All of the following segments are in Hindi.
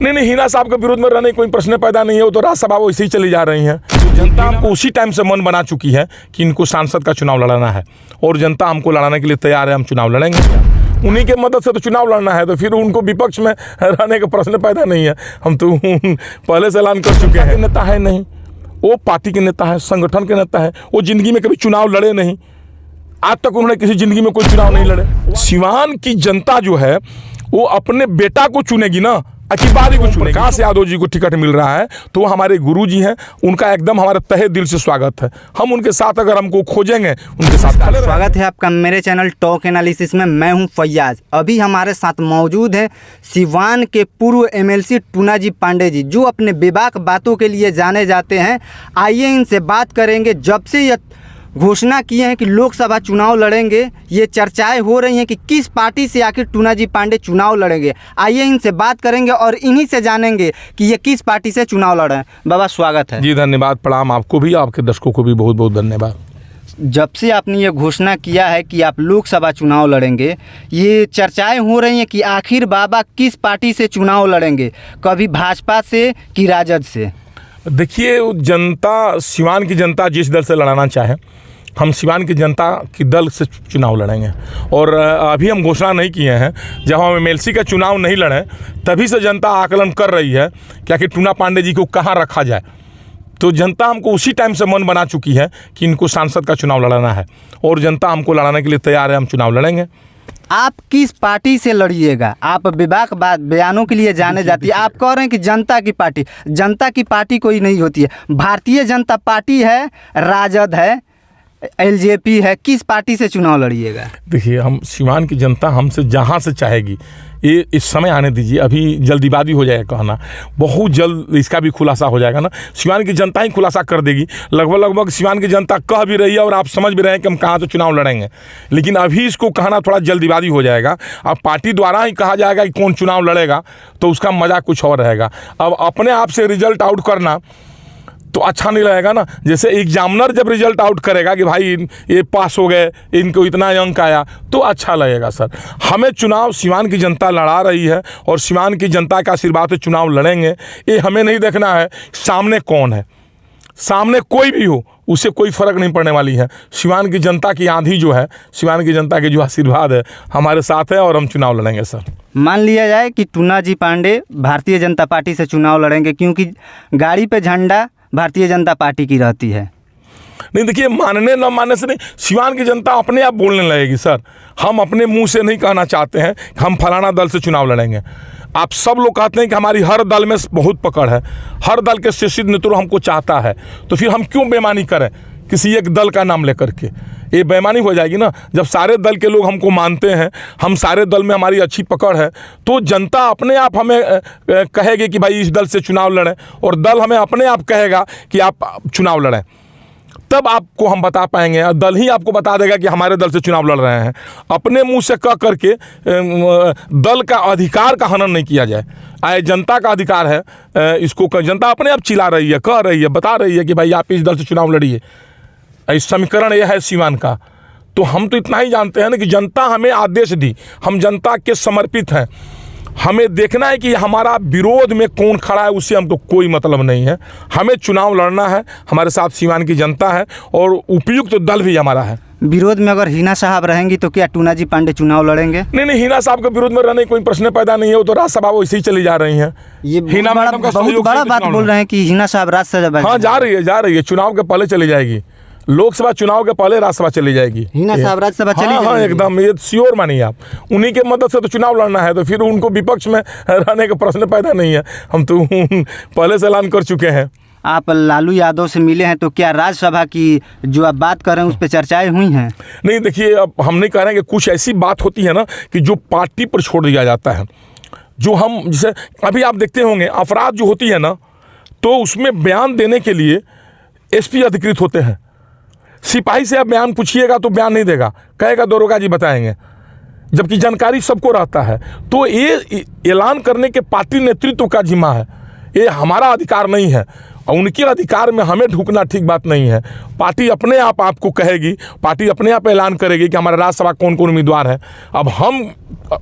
नहीं, हिना साहब के विरोध में रहने कोई प्रश्न पैदा नहीं है। वो तो राज्यसभा वैसे ही चली जा रही हैं। तो जनता हमको उसी टाइम से मन बना चुकी है कि इनको सांसद का चुनाव लड़ाना है और जनता हमको लड़ाने के लिए तैयार है। हम चुनाव लड़ेंगे, उन्हीं के मदद से तो चुनाव लड़ना है, तो फिर उनको विपक्ष में रहने का प्रश्न पैदा नहीं है। हम तो पहले से ऐलान कर चुके हैं। नेता है नहीं, वो पार्टी के नेता है, संगठन के नेता है। वो जिंदगी में कभी चुनाव लड़े नहीं, आज तक उन्होंने किसी जिंदगी में कोई चुनाव नहीं लड़े। सिवान की जनता जो है वो अपने बेटा को चुनेगी ना, अखिलबारी को चुनेगी। प्रकाश यादव जी को टिकट मिल रहा है तो वो हमारे गुरु जी हैं, उनका एकदम हमारे तहे दिल से स्वागत है। हम उनके साथ अगर हमको खोजेंगे उनके साथ। स्वागत है आपका मेरे चैनल टॉक एनालिसिस में। मैं हूं फैयाज। अभी हमारे साथ मौजूद है सिवान के पूर्व एमएलसी टूना जी पांडे जी, जो अपने बेबाक बातों के लिए जाने जाते हैं। आइए इनसे बात करेंगे। जब से यह घोषणा किए हैं कि लोकसभा चुनाव लड़ेंगे, ये चर्चाएं हो रही हैं कि किस पार्टी से आखिर टूना जी पांडे चुनाव लड़ेंगे। आइए इनसे बात करेंगे और इन्हीं से जानेंगे कि ये किस पार्टी से चुनाव लड़ रहे हैं। बाबा स्वागत है। जी धन्यवाद, प्रणाम आपको भी, आपके दर्शकों को भी बहुत बहुत धन्यवाद। जब से आपने ये घोषणा किया है कि आप लोकसभा चुनाव लड़ेंगे, ये चर्चाएं हो रही हैं कि आखिर बाबा किस पार्टी से चुनाव लड़ेंगे, कभी भाजपा से कि राजद से। देखिए, जनता, सिवान की जनता जिस दल से लड़ाना चाहे, हम सिवान की जनता की दल से चुनाव लड़ेंगे। और अभी हम घोषणा नहीं किए हैं। जब हम एमएलसी का चुनाव नहीं लड़ें तभी से जनता आकलन कर रही है कि आखिर टूना पांडे जी को कहाँ रखा जाए। तो जनता हमको उसी टाइम से मन बना चुकी है कि इनको सांसद का चुनाव लड़ाना है और जनता हमको लड़ाने के लिए तैयार है। हम चुनाव लड़ेंगे। आप किस पार्टी से लड़िएगा? आप बेबाक बयानों के लिए जाने जाती है। आप कह रहे हैं कि जनता की पार्टी, जनता की पार्टी कोई नहीं होती है। भारतीय जनता पार्टी है, राजद है, एलजेपी है, किस पार्टी से चुनाव लड़िएगा? देखिए, हम सिवान की जनता हमसे जहाँ से चाहेगी, ये इस समय आने दीजिए। अभी जल्दीबाजी हो जाएगा कहना, बहुत जल्द इसका भी खुलासा हो जाएगा ना। सिवान की जनता ही खुलासा कर देगी। लगभग सिवान की जनता कह भी रही है और आप समझ भी रहे हैं कि हम कहाँ से चुनाव लड़ेंगे। लेकिन अभी इसको कहना थोड़ा जल्दीबाजी हो जाएगा। अब पार्टी द्वारा ही कहा जाएगा कि कौन चुनाव लड़ेगा तो उसका मज़ा कुछ और रहेगा। अब अपने आप से रिजल्ट आउट करना तो अच्छा नहीं लगेगा ना। जैसे एग्जामिनर जब रिजल्ट आउट करेगा कि भाई ये पास हो गए, इनको इतना अंक आया, तो अच्छा लगेगा। सर, हमें चुनाव सिवान की जनता लड़ा रही है और सिवान की जनता का आशीर्वाद से चुनाव लड़ेंगे। ये हमें नहीं देखना है सामने कौन है, सामने कोई भी हो उससे कोई फ़र्क नहीं पड़ने वाली है। सिवान की जनता की आंधी जो है, सिवान की जनता के जो आशीर्वाद है हमारे साथ है और हम चुनाव लड़ेंगे। सर, मान लिया जाए कि टूना जी पांडे भारतीय जनता पार्टी से चुनाव लड़ेंगे, क्योंकि गाड़ी पे झंडा भारतीय जनता पार्टी की रहती है। नहीं, देखिए, मानने न मानने से नहीं, सिवान की जनता अपने आप बोलने लगेगी। सर, हम अपने मुंह से नहीं कहना चाहते हैं कि हम फलाना दल से चुनाव लड़ेंगे। आप सब लोग कहते हैं कि हमारी हर दल में बहुत पकड़ है, हर दल के शिक्षित नेतृत्व हमको चाहता है, तो फिर हम क्यों बेईमानी करें किसी एक दल का नाम लेकर के? ये बेईमानी हो जाएगी ना। जब सारे दल के लोग हमको मानते हैं, हम सारे दल में हमारी अच्छी पकड़ है, तो जनता अपने आप हमें कहेगी कि भाई इस दल से चुनाव लड़ें, और दल हमें अपने आप कहेगा कि आप चुनाव लड़ें। तब आपको हम बता पाएंगे, दल ही आपको बता देगा कि हमारे दल से चुनाव लड़ रहे हैं। अपने मुंह से कह करके दल का अधिकार का हनन नहीं किया जाए। आए जनता का अधिकार है, इसको जनता अपने आप चिल्ला रही है, कह रही है, बता रही है कि भाई आप इस दल से चुनाव लड़िए। इस समीकरण यह है सिवान का। तो हम तो इतना ही जानते हैं ना कि जनता हमें आदेश दी, हम जनता के समर्पित हैं। हमें देखना है कि हमारा विरोध में कौन खड़ा है, उससे हमको कोई मतलब नहीं है। हमें चुनाव लड़ना है, हमारे साथ सिवान की जनता है और उपयुक्त दल भी हमारा है। विरोध में अगर हिना साहब रहेंगी तो क्या टूना जी पांडे चुनाव लड़ेंगे? नहीं, हिना साहब के विरोध में रहने कोई प्रश्न पैदा नहीं है। वो तो राज्यसभा वैसे ही चली जा रही हैं। ये हिना बहुत बड़ा बात बोल रहे हैं कि हिना साहब राज्यसभा। हाँ, जा रही है, चुनाव के पहले चली जाएगी। लोकसभा चुनाव के पहले राज्यसभा चली जाएगी। हिना साहब राज्यसभा चली जाएगी। हाँ, एकदम, ये श्योर मानिए आप। उन्हीं के मदद से तो चुनाव लड़ना है, तो फिर उनको विपक्ष में रहने का प्रश्न पैदा नहीं है। हम तो पहले से ऐलान कर चुके हैं। आप लालू यादव से मिले हैं, तो क्या राज्यसभा की जो आप बात कर रहे हैं उस पर चर्चाएं हुई हैं? नहीं, देखिए, अब हम नहीं कह रहे हैं कि कुछ ऐसी बात होती है ना कि जो पार्टी पर छोड़ दिया जाता है। जो हम, जैसे अभी आप देखते होंगे, अपराध जो होती है ना, तो उसमें बयान देने के लिए एसपी अधिकृत होते हैं। सिपाही से आप बयान पूछिएगा तो बयान नहीं देगा, कहेगा दरोगा जी बताएंगे, जबकि जानकारी सबको रहता है। तो ये ऐलान करने के पार्टी नेतृत्व का जिम्मा है, ये हमारा अधिकार नहीं है। और उनके अधिकार में हमें ढुकना ठीक बात नहीं है। पार्टी अपने आप आपको कहेगी, पार्टी अपने आप ऐलान करेगी कि हमारा राज्यसभा कौन कौन उम्मीदवार है। अब हम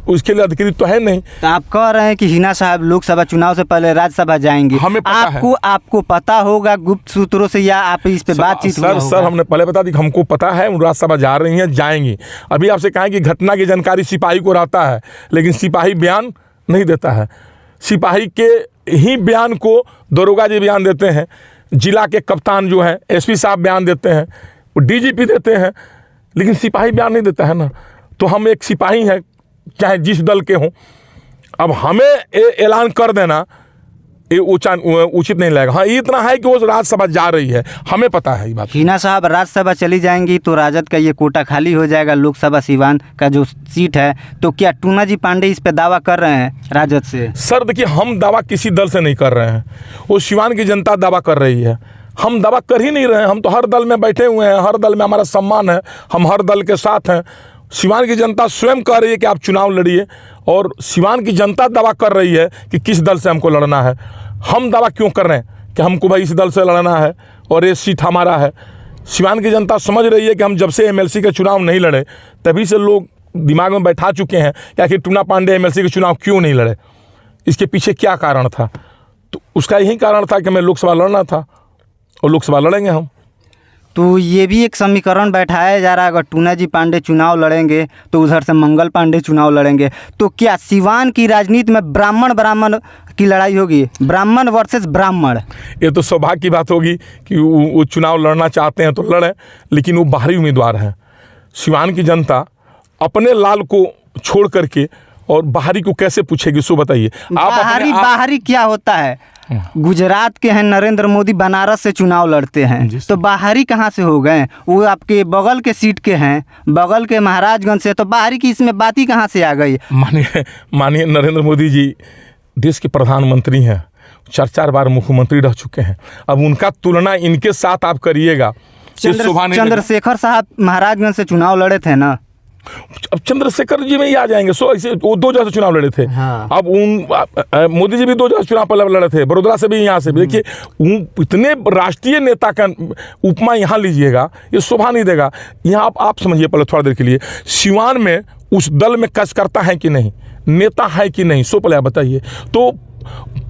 उसके लिए अधिकृत तो है नहीं। तो आप कह रहे हैं कि हिना साहब लोकसभा चुनाव से पहले राज्यसभा जाएंगे, हमें पता है। आपको पता होगा गुप्त सूत्रों से, या आप इस पे बातचीत हुआ होगा? सर हमने पहले बता दी कि हमको पता है वो राज्यसभा जा रही हैं, जाएंगी। अभी आपसे कहें कि घटना की जानकारी सिपाही को रहता है, लेकिन सिपाही बयान नहीं देता है। सिपाही के ही बयान को दरोगा जी बयान देते हैं, जिला के कप्तान जो हैं एसपी साहब बयान देते हैं, वो डीजीपी देते हैं, लेकिन सिपाही बयान नहीं देता है ना। तो हम एक सिपाही हैं, चाहे जिस दल के हों। अब हमें ऐलान कर देना ये उचित नहीं लगेगा। हाँ, इतना है कि वो राज्यसभा जा रही है, हमें पता है ये बात। हिना साहब राज्यसभा चली जाएंगी तो राजद का ये कोटा खाली हो जाएगा, लोकसभा सिवान का जो सीट है। तो क्या टूना जी पांडे इस पे दावा कर रहे हैं राजद से? सर देखिए, हम दावा किसी दल से नहीं कर रहे हैं, वो सिवान की जनता दावा कर रही है। हम दावा कर ही नहीं रहे हैं। हम तो हर दल में बैठे हुए हैं, हर दल में हमारा सम्मान है, हम हर दल के साथ हैं। सिवान की जनता स्वयं कह रही है कि आप चुनाव लड़िए, और सिवान की जनता दावा कर रही है कि किस दल से हमको लड़ना है। हम दावा क्यों कर रहे हैं कि हमको भाई इस दल से लड़ना है और ये सीट हमारा है? सिवान की जनता समझ रही है कि हम जब से एमएलसी के चुनाव नहीं लड़े, तभी से लोग दिमाग में बैठा चुके हैं कि आखिर टूना पांडे एमएलसी के चुनाव क्यों नहीं लड़े, इसके पीछे क्या कारण था। तो उसका यही कारण था कि हमें लोकसभा लड़ना था, और लोकसभा लड़ेंगे हम। तो ये भी एक समीकरण बैठाया जा रहा है, अगर टूना जी पांडे चुनाव लड़ेंगे तो उधर से मंगल पांडे चुनाव लड़ेंगे। तो क्या सिवान की राजनीति में ब्राह्मण की लड़ाई होगी, ब्राह्मण वर्सेस ब्राह्मण? ये तो सौभाग्य की बात होगी कि वो चुनाव लड़ना चाहते हैं तो लड़ें, लेकिन वो बाहरी उम्मीदवार हैं। सिवान की जनता अपने लाल को छोड़ करके और बाहरी को कैसे पूछेगी, सो बताइए आप। बाहरी क्या होता है? गुजरात के हैं नरेंद्र मोदी, बनारस से चुनाव लड़ते हैं, तो बाहरी कहाँ से हो गए? वो आपके बगल के सीट के हैं, बगल के महाराजगंज से, तो बाहरी की इसमें बात ही कहाँ से आ गई? मानिए नरेंद्र मोदी जी देश के प्रधानमंत्री हैं, 4 बार मुख्यमंत्री रह चुके हैं। अब उनका तुलना इनके साथ आप करिएगा। चंद्रशेखर साहब महाराजगंज से चुनाव लड़े थे ना। अब चंद्रशेखर जी में ही आ जाएंगे। सो ऐसे वो 2 जगह से चुनाव लड़े थे। हाँ। अब मोदी जी भी 2 जगह चुनाव पर लड़े थे, बड़ोदरा से भी, यहाँ से भी। देखिए इतने राष्ट्रीय नेता का उपमा यहाँ लीजिएगा, ये शोभा नहीं देगा। यहाँ आप समझिए पहले थोड़ा देर के लिए, सिवान में उस दल में कार्यकर्ता है कि नहीं, नेता है कि नहीं, सो पहले आप बताइए। तो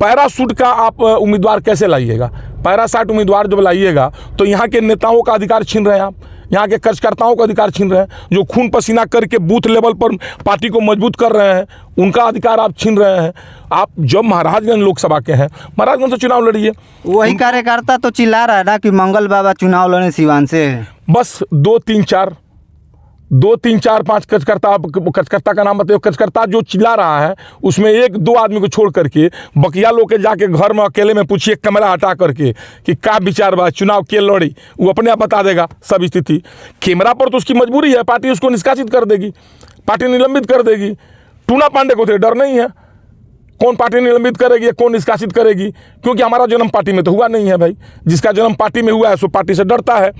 पैराशूट का आप उम्मीदवार कैसे लाइएगा? पैराशूट उम्मीदवार जब लाइएगा तो यहाँ के नेताओं का अधिकार छीन रहे हैं आप, यहाँ के कार्यकर्ताओं का अधिकार छीन रहे हैं, जो खून पसीना करके बूथ लेवल पर पार्टी को मजबूत कर रहे हैं, उनका अधिकार आप छीन रहे हैं। आप जब महाराजगंज लोकसभा के हैं, महाराजगंज से चुनाव लड़िए। वही कार्यकर्ता तो चिल्ला रहा है ना कि मंगल बाबा चुनाव लड़े सिवान से। बस 2, 3, 4, 5 कार्यकर्ता का नाम बताइए। कार्यकर्ता जो चिल्ला रहा है उसमें 1-2 आदमी को छोड़ करके बकिया लोग के जाके घर में अकेले में पूछिए, कैमरा हटा करके, कि क्या विचार बा, चुनाव के लड़ी, वो अपने आप बता देगा सब स्थिति। कैमरा पर तो उसकी मजबूरी है, पार्टी उसको निष्कासित कर देगी, पार्टी निलंबित कर देगी। टूना पांडे को तो डर नहीं है, कौन पार्टी निलंबित करेगी, कौन निष्कासित करेगी, क्योंकि हमारा जन्म पार्टी में तो हुआ नहीं है भाई। जिसका जन्म पार्टी में हुआ है सो पार्टी से डरता है।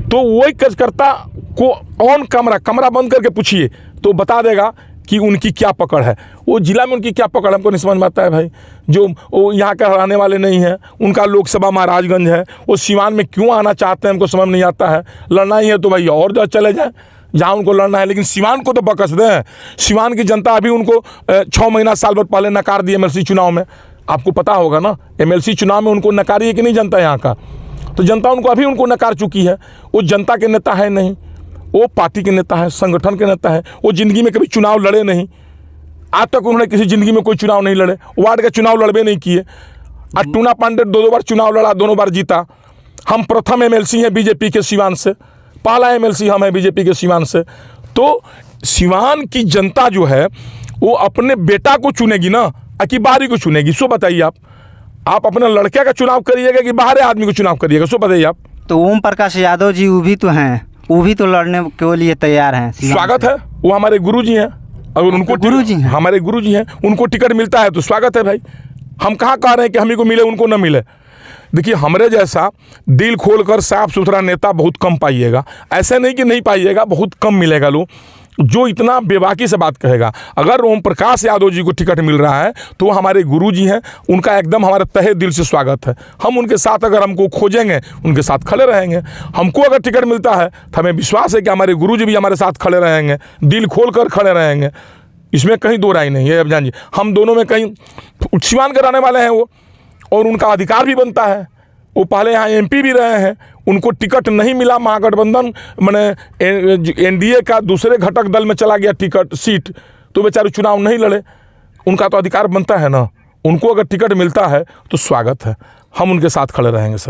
तो वही कार्यकर्ता को ऑन कमरा बंद करके पूछिए तो बता देगा कि उनकी क्या पकड़ है, वो जिला में उनकी क्या पकड़, हमको नहीं समझ में आता है भाई। जो वो यहाँ के रहने वाले नहीं हैं, उनका लोकसभा महाराजगंज है, वो सिवान में क्यों आना चाहते हैं हमको समझ नहीं आता है। लड़ना ही है तो भाई और जगह चले जाए जहाँ उनको लड़ना है, लेकिन सिवान को तो बकस दें। सिवान की जनता अभी उनको 6 महीना साल भर पहले नकार दी एमएलसी चुनाव में, आपको पता होगा ना। एमएलसी चुनाव में उनको नकारी है कि नहीं जनता यहाँ का? तो जनता उनको नकार चुकी है। वो जनता के नेता है नहीं, वो पार्टी के नेता है, संगठन के नेता है। वो ज़िंदगी में कभी चुनाव लड़े नहीं, आज तक उन्होंने किसी ज़िंदगी में कोई चुनाव नहीं लड़े, वार्ड के चुनाव लड़बे नहीं किए। आज टूना पांडे 2 बार चुनाव लड़ा, दोनों बार जीता। हम प्रथम एमएलसी हैं बीजेपी के सिवान से, पहला एमएलसी हम हैं बीजेपी के सिवान से। तो सिवान की जनता जो है वो अपने बेटा को चुनेगी ना, कि बाहरी को चुनेगी? सो बताइए आप अपने लड़के का चुनाव करिएगा कि बाहर आदमी को चुनाव करिएगा, सो बताइए आप। तो ओम प्रकाश यादव जी वो भी तो हैं, वो भी तो लड़ने के लिए तैयार हैं। स्वागत है, वो हमारे गुरुजी हैं। अगर उनको गुरुजी हैं, हमारे गुरुजी हैं, उनको टिकट मिलता है तो स्वागत है भाई। हम कहाँ कह रहे हैं कि हमें को मिले उनको न मिले। देखिए हमारे जैसा दिल खोलकर साफ सुथरा नेता बहुत कम पाइएगा, ऐसा नहीं कि नहीं पाइएगा, बहुत कम मिलेगा लोग। जो इतना बेबाकी से बात कहेगा, अगर ओम प्रकाश यादव जी को टिकट मिल रहा है तो वो हमारे गुरुजी हैं, उनका एकदम हमारे तहे दिल से स्वागत है। हम उनके साथ अगर हमको खोजेंगे उनके साथ खड़े रहेंगे। हमको अगर टिकट मिलता है तो हमें विश्वास है कि हमारे गुरुजी भी हमारे साथ खड़े रहेंगे, दिल खोल कर खड़े रहेंगे, इसमें कहीं दो राय नहीं है। अब जानिए हम दोनों में कहीं, सिवान के रहने वाले हैं वो, और उनका अधिकार भी बनता है। वो पहले यहाँ MP भी रहे हैं, उनको टिकट नहीं मिला, महागठबंधन मैंने NDA का दूसरे घटक दल में चला गया टिकट सीट, तो बेचारे चुनाव नहीं लड़े। उनका तो अधिकार बनता है ना, उनको अगर टिकट मिलता है तो स्वागत है, हम उनके साथ खड़े रहेंगे सर।